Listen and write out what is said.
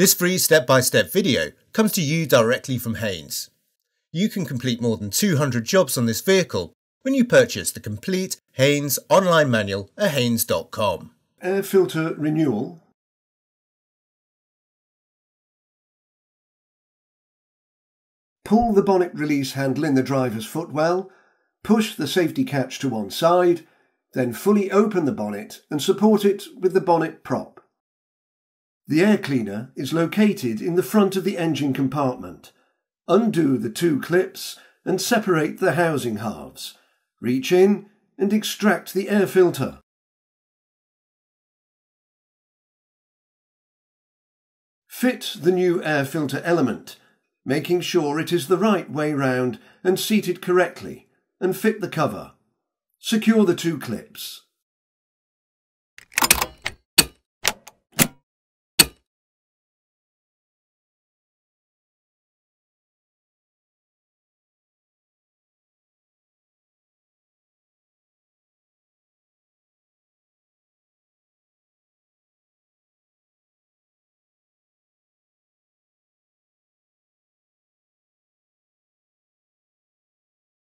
This free step-by-step video comes to you directly from Haynes. You can complete more than 200 jobs on this vehicle when you purchase the complete Haynes online manual at haynes.com. Air filter renewal. Pull the bonnet release handle in the driver's footwell, push the safety catch to one side, then fully open the bonnet and support it with the bonnet prop. The air cleaner is located in the front of the engine compartment. Undo the two clips and separate the housing halves. Reach in and extract the air filter. Fit the new air filter element, making sure it is the right way round and seated correctly, and fit the cover. Secure the two clips.